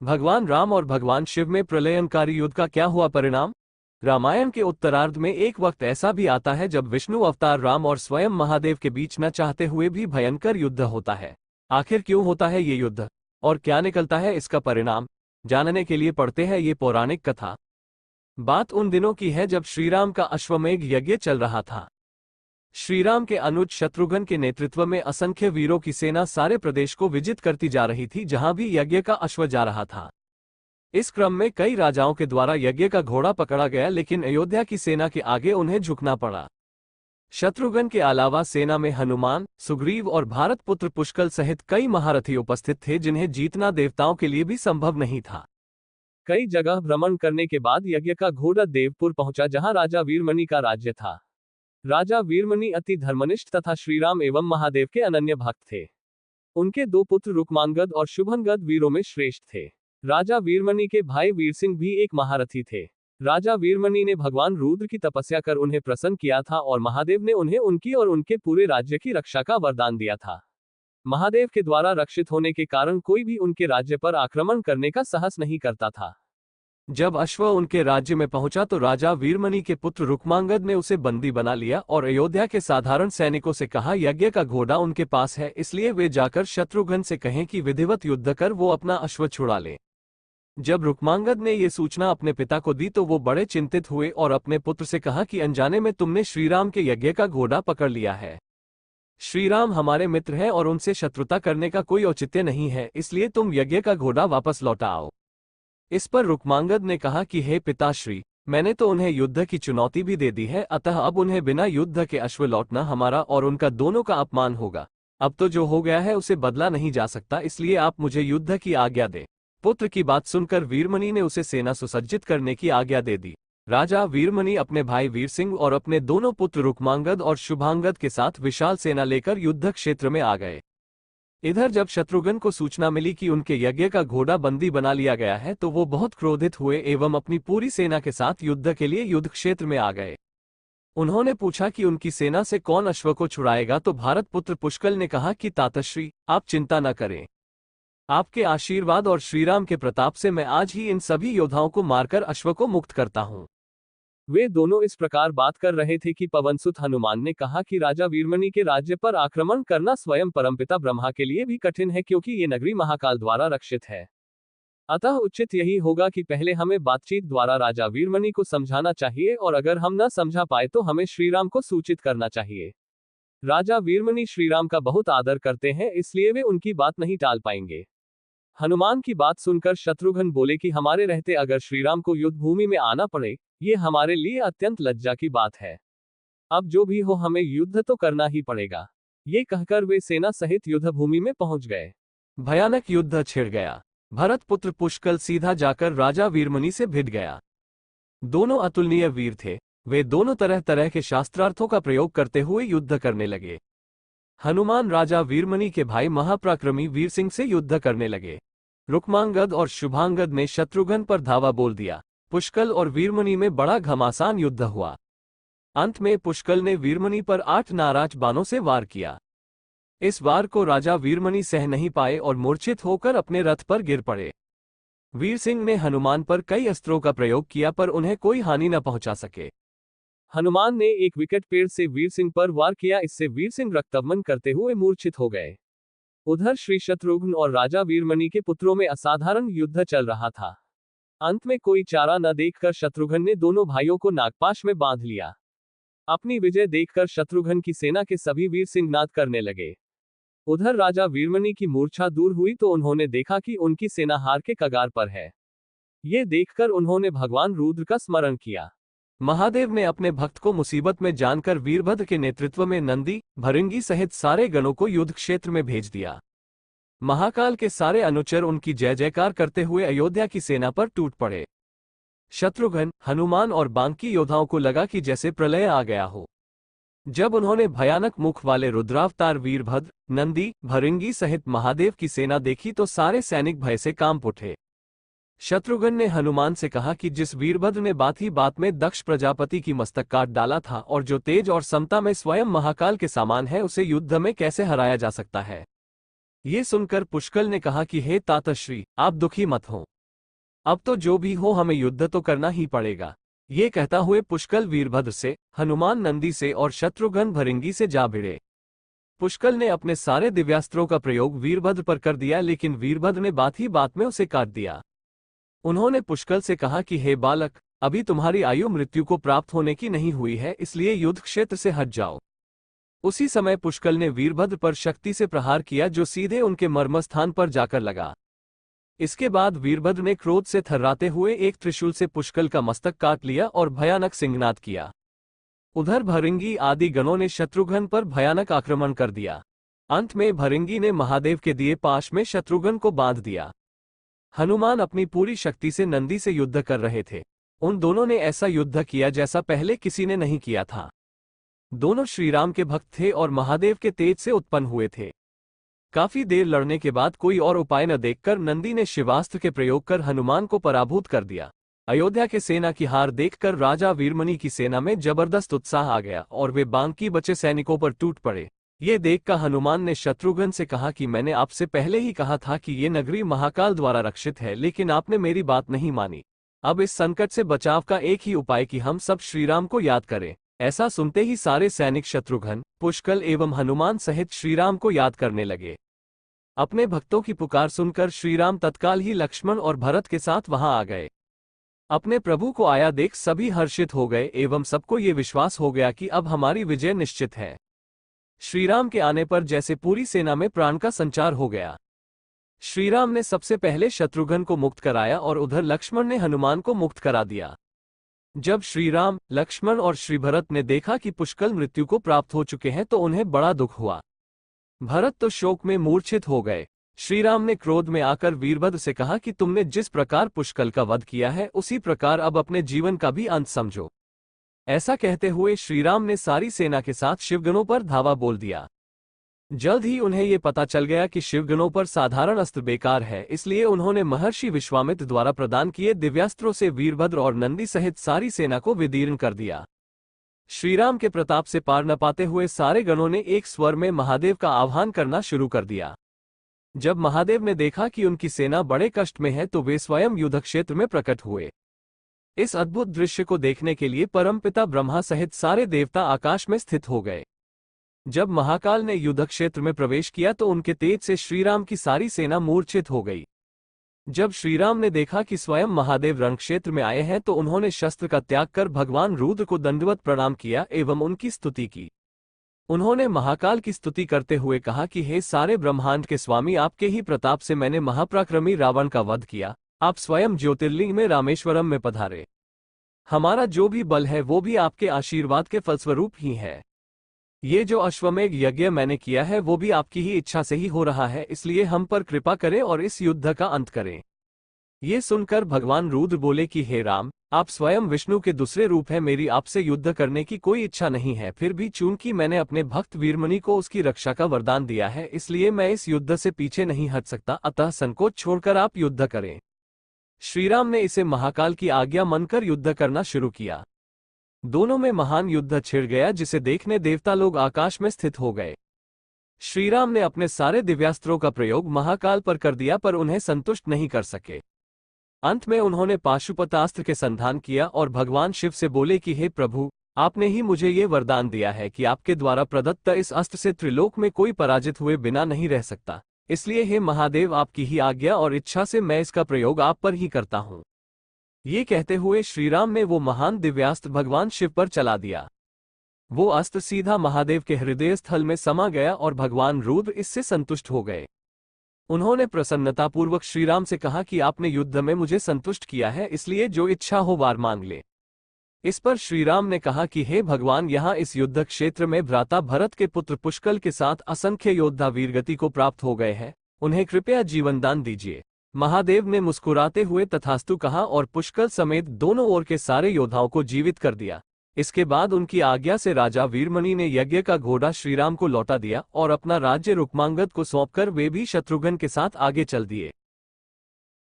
भगवान राम और भगवान शिव में प्रलयंकारी युद्ध का क्या हुआ परिणाम? रामायण के उत्तरार्ध में एक वक्त ऐसा भी आता है जब विष्णु अवतार राम और स्वयं महादेव के बीच न चाहते हुए भी भयंकर युद्ध होता है। आखिर क्यों होता है ये युद्ध और क्या निकलता है इसका परिणाम? जानने के लिए पढ़ते हैं ये पौराणिक कथा। बात उन दिनों की है जब श्रीराम का अश्वमेघ यज्ञ चल रहा था। श्रीराम के अनुज शत्रुघ्न के नेतृत्व में असंख्य वीरों की सेना सारे प्रदेश को विजित करती जा रही थी जहां भी यज्ञ का अश्व जा रहा था। इस क्रम में कई राजाओं के द्वारा यज्ञ का घोड़ा पकड़ा गया, लेकिन अयोध्या की सेना के आगे उन्हें झुकना पड़ा। शत्रुघ्न के अलावा सेना में हनुमान, सुग्रीव और भारत पुत्र पुष्कल सहित कई महारथी उपस्थित थे जिन्हें जीतना देवताओं के लिए भी संभव नहीं था। कई जगह भ्रमण करने के बाद यज्ञ का घोड़ा देवपुर पहुंचा जहां राजा वीरमणि का राज्य था। राजा वीरमणि अति धर्मनिष्ठ तथा श्रीराम एवं महादेव के अनन्य भक्त थे। उनके दो पुत्र रुक्मांगद और शुभंगद वीरों में श्रेष्ठ थे। राजा वीरमणि के भाई वीर सिंह भी एक महारथी थे। राजा वीरमणि ने भगवान रुद्र की तपस्या कर उन्हें प्रसन्न किया था और महादेव ने उन्हें उनकी और उनके पूरे राज्य की रक्षा का वरदान दिया था। महादेव के द्वारा रक्षित होने के कारण कोई भी उनके राज्य पर आक्रमण करने का साहस नहीं करता था। जब अश्व उनके राज्य में पहुंचा तो राजा वीरमणि के पुत्र रुक्मांगद ने उसे बंदी बना लिया और अयोध्या के साधारण सैनिकों से कहा यज्ञ का घोड़ा उनके पास है, इसलिए वे जाकर शत्रुघ्न से कहें कि विधिवत युद्ध कर वो अपना अश्व छुड़ा ले। जब रुक्मांगद ने ये सूचना अपने पिता को दी तो वो बड़े चिंतित हुए और अपने पुत्र से कहा कि अनजाने में तुमने श्रीराम के यज्ञ का घोड़ा पकड़ लिया है। श्रीराम हमारे मित्र हैं और उनसे शत्रुता करने का कोई औचित्य नहीं है, इसलिए तुम यज्ञ का घोड़ा वापस लौटाओ। इस पर रुक्मांगद ने कहा कि हे पिताश्री, मैंने तो उन्हें युद्ध की चुनौती भी दे दी है, अतः अब उन्हें बिना युद्ध के अश्व लौटना हमारा और उनका दोनों का अपमान होगा। अब तो जो हो गया है उसे बदला नहीं जा सकता, इसलिए आप मुझे युद्ध की आज्ञा दें। पुत्र की बात सुनकर वीरमणि ने उसे सेना सुसज्जित करने की आज्ञा दे दी। राजा वीरमणि अपने भाई वीर सिंह और अपने दोनों पुत्र रुक्मांगद और शुभांगद के साथ विशाल सेना लेकर युद्ध क्षेत्र में आ गए। इधर जब शत्रुघ्न को सूचना मिली कि उनके यज्ञ का घोड़ा बंदी बना लिया गया है तो वो बहुत क्रोधित हुए एवं अपनी पूरी सेना के साथ युद्ध के लिए युद्ध क्षेत्र में आ गए। उन्होंने पूछा कि उनकी सेना से कौन अश्व को छुड़ाएगा, तो भारत पुत्र पुष्कल ने कहा कि तातश्री, आप चिंता न करें। आपके आशीर्वाद और श्रीराम के प्रताप से मैं आज ही इन सभी योद्धाओं को मारकर अश्व को मुक्त करता हूं। वे दोनों इस प्रकार बात कर रहे थे कि पवनसुत हनुमान ने कहा कि राजा वीरमणि के राज्य पर आक्रमण करना स्वयं परमपिता ब्रह्मा के लिए भी कठिन है, क्योंकि ये नगरी महाकाल द्वारा रक्षित है। अतः उचित यही होगा कि पहले हमें बातचीत द्वारा राजा वीरमणि को समझाना चाहिए और अगर हम न समझा पाए तो हमें श्रीराम को सूचित करना चाहिए। राजा वीरमणि श्रीराम का बहुत आदर करते हैं, इसलिए वे उनकी बात नहीं टाल पाएंगे। हनुमान की बात सुनकर शत्रुघ्न बोले कि हमारे रहते अगर श्रीराम को युद्ध भूमि में आना पड़े, ये हमारे लिए अत्यंत लज्जा की बात है। अब जो भी हो हमें युद्ध तो करना ही पड़ेगा। ये कहकर वे सेना सहित युद्ध भूमि में पहुंच गए। भयानक युद्ध छिड़ गया। भरत पुत्र पुष्कल सीधा जाकर राजा वीरमणि से भिड़ गया। दोनों अतुलनीय वीर थे। वे दोनों तरह तरह के शास्त्रार्थों का प्रयोग करते हुए युद्ध करने लगे। हनुमान राजा वीरमणि के भाई महापराक्रमी वीर सिंह से युद्ध करने लगे। रुक्मांगद और शुभांगद ने शत्रुघ्न पर धावा बोल दिया। पुष्कल और वीरमणि में बड़ा घमासान युद्ध हुआ। अंत में पुष्कल ने वीरमणि पर 8 नाराज बाणों से वार किया। इस वार को राजा वीरमणि सह नहीं पाए और मूर्छित होकर अपने रथ पर गिर पड़े। वीर सिंह ने हनुमान पर कई अस्त्रों का प्रयोग किया पर उन्हें कोई हानि न पहुंचा सके। हनुमान ने एक विकट पेड़ से वीर सिंह पर वार किया, इससे वीर सिंह रक्तमन करते हुए मूर्छित हो गए। उधर श्री शत्रुघ्न और राजा वीरमणि के पुत्रों में असाधारण युद्ध चल रहा था। अंत में कोई चारा न देखकर शत्रुघ्न ने दोनों भाइयों को नागपाश में बांध लिया। अपनी विजय देखकर शत्रुघ्न की सेना के सभी वीर सिंह नाद करने लगे। उधर राजा वीरमणि की मूर्छा दूर हुई तो उन्होंने देखा कि उनकी सेना हार के कगार पर है। ये देखकर उन्होंने भगवान रुद्र का स्मरण किया। महादेव ने अपने भक्त को मुसीबत में जानकर वीरभद्र के नेतृत्व में नंदी, भृंगी सहित सारे गणों को युद्ध क्षेत्र में भेज दिया। महाकाल के सारे अनुचर उनकी जय जयकार करते हुए अयोध्या की सेना पर टूट पड़े। शत्रुघ्न, हनुमान और बाकी योद्धाओं को लगा कि जैसे प्रलय आ गया हो। जब उन्होंने भयानक मुख वाले रुद्रावतार वीरभद्र, नंदी, भृंगी सहित महादेव की सेना देखी तो सारे सैनिक भय से कांप उठे। शत्रुघ्न ने हनुमान से कहा कि जिस वीरभद्र ने बात ही बात में दक्ष प्रजापति की मस्तक काट डाला था और जो तेज और समता में स्वयं महाकाल के समान है, उसे युद्ध में कैसे हराया जा सकता है। ये सुनकर पुष्कल ने कहा कि हे तातश्री, आप दुखी मत हो। अब तो जो भी हो हमें युद्ध तो करना ही पड़ेगा। ये कहता हुए पुष्कल वीरभद्र से, हनुमान नंदी से और शत्रुघ्न भृंगी से जा भिड़े। पुष्कल ने अपने सारे दिव्यास्त्रों का प्रयोग वीरभद्र पर कर दिया, लेकिन वीरभद्र ने बात ही बात में उसे काट दिया। उन्होंने पुष्कल से कहा कि हे बालक, अभी तुम्हारी आयु मृत्यु को प्राप्त होने की नहीं हुई है, इसलिए युद्ध क्षेत्र से हट जाओ। उसी समय पुष्कल ने वीरभद्र पर शक्ति से प्रहार किया, जो सीधे उनके मर्मस्थान पर जाकर लगा। इसके बाद वीरभद्र ने क्रोध से थर्राते हुए एक त्रिशूल से पुष्कल का मस्तक काट लिया और भयानक सिंहनाद किया। उधर भृंगी आदि गणों ने शत्रुघ्न पर भयानक आक्रमण कर दिया। अंत में भृंगी ने महादेव के दिए पाश में शत्रुघ्न को बांध दिया। हनुमान अपनी पूरी शक्ति से नंदी से युद्ध कर रहे थे। उन दोनों ने ऐसा युद्ध किया जैसा पहले किसी ने नहीं किया था। दोनों श्रीराम के भक्त थे और महादेव के तेज से उत्पन्न हुए थे। काफी देर लड़ने के बाद कोई और उपाय न देखकर नंदी ने शिवास्त्र के प्रयोग कर हनुमान को पराभूत कर दिया। अयोध्या के सेना की हार देखकर राजा वीरमणि की सेना में जबरदस्त उत्साह आ गया और वे बाकी बचे सैनिकों पर टूट पड़े। ये देखकर हनुमान ने शत्रुघ्न से कहा कि मैंने आपसे पहले ही कहा था कि ये नगरी महाकाल द्वारा रक्षित है, लेकिन आपने मेरी बात नहीं मानी। अब इस संकट से बचाव का एक ही उपाय कि हम सब श्रीराम को याद करें। ऐसा सुनते ही सारे सैनिक शत्रुघ्न, पुष्कल एवं हनुमान सहित श्रीराम को याद करने लगे। अपने भक्तों की पुकार सुनकर श्रीराम तत्काल ही लक्ष्मण और भरत के साथ वहां आ गए। अपने प्रभु को आया देख सभी हर्षित हो गए एवं सबको ये विश्वास हो गया कि अब हमारी विजय निश्चित है। श्रीराम के आने पर जैसे पूरी सेना में प्राण का संचार हो गया। श्रीराम ने सबसे पहले शत्रुघ्न को मुक्त कराया और उधर लक्ष्मण ने हनुमान को मुक्त करा दिया। जब श्रीराम, लक्ष्मण और श्री भरत ने देखा कि पुष्कल मृत्यु को प्राप्त हो चुके हैं तो उन्हें बड़ा दुख हुआ। भरत तो शोक में मूर्छित हो गए। श्रीराम ने क्रोध में आकर वीरभद्र से कहा कि तुमने जिस प्रकार पुष्कल का वध किया है उसी प्रकार अब अपने जीवन का भी अंत समझो। ऐसा कहते हुए श्रीराम ने सारी सेना के साथ शिवगणों पर धावा बोल दिया। जल्द ही उन्हें ये पता चल गया कि शिवगणों पर साधारण अस्त्र बेकार है, इसलिए उन्होंने महर्षि विश्वामित्र द्वारा प्रदान किए दिव्यास्त्रों से वीरभद्र और नंदी सहित सारी सेना को विदीर्ण कर दिया। श्रीराम के प्रताप से पार न पाते हुए सारे गणों ने एक स्वर में महादेव का आह्वान करना शुरू कर दिया। जब महादेव ने देखा कि उनकी सेना बड़े कष्ट में है तो वे स्वयं युद्ध क्षेत्र में प्रकट हुए। इस अद्भुत दृश्य को देखने के लिए परमपिता ब्रह्मा सहित सारे देवता आकाश में स्थित हो गए। जब महाकाल ने युद्ध क्षेत्र में प्रवेश किया तो उनके तेज से श्रीराम की सारी सेना मूर्छित हो गई। जब श्रीराम ने देखा कि स्वयं महादेव रणक्षेत्र में आए हैं तो उन्होंने शस्त्र का त्याग कर भगवान रुद्र को दंडवत प्रणाम किया एवं उनकी स्तुति की। उन्होंने महाकाल की स्तुति करते हुए कहा कि हे सारे ब्रह्मांड के स्वामी, आपके ही प्रताप से मैंने महापराक्रमी रावण का वध किया। आप स्वयं ज्योतिर्लिंग में रामेश्वरम में पधारे। हमारा जो भी बल है वो भी आपके आशीर्वाद के फलस्वरूप ही है। ये जो अश्वमेघ यज्ञ मैंने किया है वो भी आपकी ही इच्छा से ही हो रहा है, इसलिए हम पर कृपा करें और इस युद्ध का अंत करें। ये सुनकर भगवान रुद्र बोले कि हे राम, आप स्वयं विष्णु के दूसरे रूप हैं, मेरी आपसे युद्ध करने की कोई इच्छा नहीं है। फिर भी चूंकि मैंने अपने भक्त वीरमणि को उसकी रक्षा का वरदान दिया है, इसलिए मैं इस युद्ध से पीछे नहीं हट सकता, अतः संकोच छोड़कर आप युद्ध करें। श्रीराम ने इसे महाकाल की आज्ञा मानकर युद्ध करना शुरू किया। दोनों में महान युद्ध छिड़ गया, जिसे देखने देवता लोग आकाश में स्थित हो गए। श्रीराम ने अपने सारे दिव्यास्त्रों का प्रयोग महाकाल पर कर दिया, पर उन्हें संतुष्ट नहीं कर सके। अंत में उन्होंने पाशुपतास्त्र के संधान किया और भगवान शिव से बोले कि हे प्रभु, आपने ही मुझे ये वरदान दिया है कि आपके द्वारा प्रदत्त इस अस्त्र से त्रिलोक में कोई पराजित हुए बिना नहीं रह सकता। इसलिए हे महादेव, आपकी ही आज्ञा और इच्छा से मैं इसका प्रयोग आप पर ही करता हूँ। ये कहते हुए श्रीराम ने वो महान दिव्यास्त्र भगवान शिव पर चला दिया। वो अस्त्र सीधा महादेव के हृदय स्थल में समा गया और भगवान रुद्र इससे संतुष्ट हो गए। उन्होंने प्रसन्नतापूर्वक श्रीराम से कहा कि आपने युद्ध में मुझे संतुष्ट किया है, इसलिए जो इच्छा हो वार मांग ले। इस पर श्रीराम ने कहा कि हे भगवान, यहाँ इस युद्ध क्षेत्र में भ्राता भरत के पुत्र पुष्कल के साथ असंख्य योद्धा वीरगति को प्राप्त हो गए हैं, उन्हें कृपया जीवन दान दीजिए। महादेव ने मुस्कुराते हुए तथास्तु कहा और पुष्कल समेत दोनों ओर के सारे योद्धाओं को जीवित कर दिया। इसके बाद उनकी आज्ञा से राजा वीरमणि ने यज्ञ का घोड़ा श्रीराम को लौटा दिया और अपना राज्य रुक्मांगद को सौंपकर वे भी शत्रुघ्न के साथ आगे चल दिए।